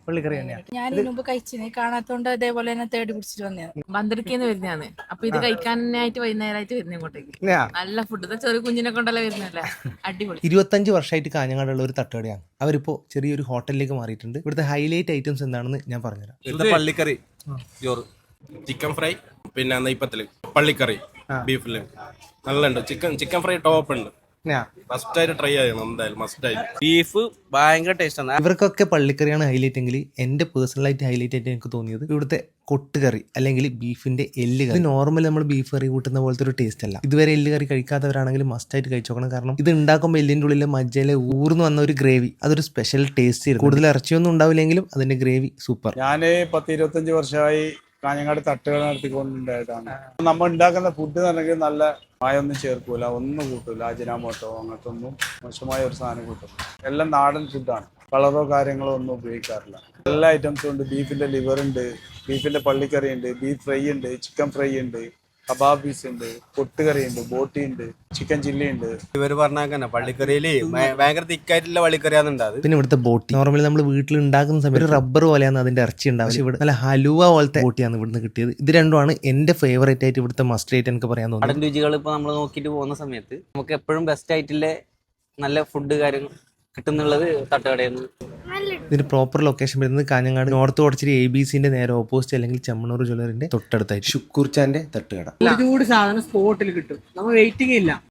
പള്ളിക്കറി തന്നെയാണ്. ഞാൻ ഇതിനു മുമ്പ് കഴിച്ചിന് കാണാത്തോണ്ട് അതേപോലെ തന്നെ തേടി പിടിച്ചിട്ട് വന്നതാണ്. ബന്ദരിക്കേന്ന് വരുന്നതാണ്. അപ്പൊ ഇത് കഴിക്കാനായിട്ട് വൈകുന്നേരമായിട്ട് വരുന്ന ഇങ്ങോട്ടേക്ക്. നല്ല ഫുഡ്, ചെറിയ കുഞ്ഞിനെ കൊണ്ടല്ലേ വരുന്നല്ലേ, അടിപൊളി. 25 വർഷമായിട്ട് കാഞ്ഞങ്ങാടുള്ള ഒരു തട്ടുകടയാണ്. അവരിപ്പോ ചെറിയൊരു ഹോട്ടലിലേക്ക് മാറിയിട്ടുണ്ട്. ഇവിടുത്തെ ഹൈലൈറ്റ് ഐറ്റംസ് എന്താണെന്ന് ഞാൻ പറഞ്ഞുതരാം. ഇവിടുത്തെ പള്ളിക്കറി, ചോറ്, ചിക്കൻ ഫ്രൈ, പിന്നെ നെയ്പ്പത്തില് പള്ളിക്കറി, ബീഫില് നല്ല ഉണ്ട്. ചിക്കൻ ഫ്രൈ ടോപ്പ് ഉണ്ട്. ഫസ്റ്റ് ആയിട്ട് ട്രൈ ചെയ്യണം എന്തായാലും, മസ്റ്റ് ആയിട്ട്. ബീഫ് ഭയങ്കര ടേസ്റ്റ് ആണ്. ഇവർക്കൊക്കെ പള്ളിക്കറിയാണ് ഹൈലൈറ്റ് എങ്കിൽ എൻ്റെ പേഴ്സണലായിട്ട് ഹൈലൈറ്റ് ആയിട്ട് എനിക്ക് തോന്നിയത് ഇവിടുത്തെ കൊട്ടുകറി അല്ലെങ്കിൽ ബീഫിന്റെ എല്ല് കറി. നോർമൽ നമ്മൾ ബീഫ് കറി കൂട്ടുന്ന പോലത്തെ ഒരു ടേസ്റ്റ് അല്ല. ഇതുവരെ എല്ല് കറി കഴിക്കാത്തവരാണെങ്കിൽ മസ്റ്റ് ആയിട്ട് കഴിച്ചോക്കണം. കാരണം ഇത് ഉണ്ടാക്കുമ്പോൾ എല്ലിൻ്റെ ഉള്ളിലെ മജ്ജയിലെ ഊർന്നു വന്ന ഒരു ഗ്രേവി, അതൊരു സ്പെഷ്യൽ ടേസ്റ്റ്. കൂടുതൽ ഇറച്ചിയൊന്നും ഉണ്ടാവില്ലെങ്കിലും അതിന്റെ ഗ്രേവി സൂപ്പർ. ഞാൻ 10-25 വർഷമായി കാഞ്ഞങ്ങാട് തട്ടുകൾ നടത്തിക്കൊണ്ടുണ്ടായിട്ടാണ്. നമ്മൾ ഉണ്ടാക്കുന്ന ഫുഡ് എന്ന് പറഞ്ഞെങ്കിൽ നല്ല മായൊന്നും ചേർക്കൂല, ഒന്നും കൂട്ടൂല, അജിനാമോട്ടോ അങ്ങനത്തെ ഒന്നും മോശമായ ഒരു സാധനം കൂട്ടും. എല്ലാം നാടൻ ഫുഡാണ്. കളറോ കാര്യങ്ങളോ ഒന്നും ഉപയോഗിക്കാറില്ല. എല്ലാ ഐറ്റംസും ഉണ്ട്. ബീഫിന്റെ ലിവർ ഉണ്ട്, ബീഫിന്റെ പള്ളിക്കറി ഉണ്ട്, ബീഫ് ഫ്രൈ ഉണ്ട്, ചിക്കൻ ഫ്രൈ ഉണ്ട്, കബാബ് പീസ് ഉണ്ട്, പൊട്ടുകറി ഉണ്ട്, ബോട്ടി ഉണ്ട്, ചിക്കൻ ചില്ലി ഉണ്ട്. ഇവര് പറഞ്ഞാൽ പള്ളിക്കറിയില് ഭയങ്കര തിക്കായിട്ടുള്ള പള്ളിക്കറിയാന്നുണ്ടാവും. പിന്നെ ഇവിടുത്തെ ബോട്ടി നോർമലി നമ്മൾ വീട്ടിൽ ഉണ്ടാക്കുന്ന സമയത്ത് റബ്ബർ പോലെയാണ് അതിന്റെ ഇറച്ചി ഉണ്ടാവും. പക്ഷെ ഇവിടെ നല്ല ഹലുവ പോലത്തെ ബോട്ടിയാണ് ഇവിടുന്ന് കിട്ടിയത്. ഇത് രണ്ടുമാണ് എന്റെ ഫേവറേറ്റ് ആയിട്ട് ഇവിടുത്തെ മസ്റ്റ് ആയിട്ട് എനിക്ക് പറയാൻ തോന്നുന്നത്. നാടൻ രുചികൾ ഇപ്പൊ നമ്മൾ നോക്കിയിട്ട് പോകുന്ന സമയത്ത് നമുക്ക് എപ്പോഴും ബെസ്റ്റ് ആയിട്ടുള്ള നല്ല ഫുഡ് കാര്യങ്ങൾ കിട്ടുന്നുള്ളത് തട്ടുകടയിൽ നിന്ന്. ഇതിന് പ്രോപ്പർ ലൊക്കേഷൻ വരുന്നത് കാഞ്ഞങ്ങാട് നോർത്ത് കോടശ്ശേരി ABCന്റെ നേരെ ഓപ്പോസിറ്റ് അല്ലെങ്കിൽ ചെമ്മണ്ണൂർ ജ്വല്ലറിന്റെ തൊട്ടടുത്തായിട്ട് ഷുക്കൂർച്ചാന്റെ തട്ടുകട. ചൂട് സാധനം സ്പോട്ടിൽ കിട്ടും, നമ്മൾ വെയിറ്റിംഗ് ഇല്ല.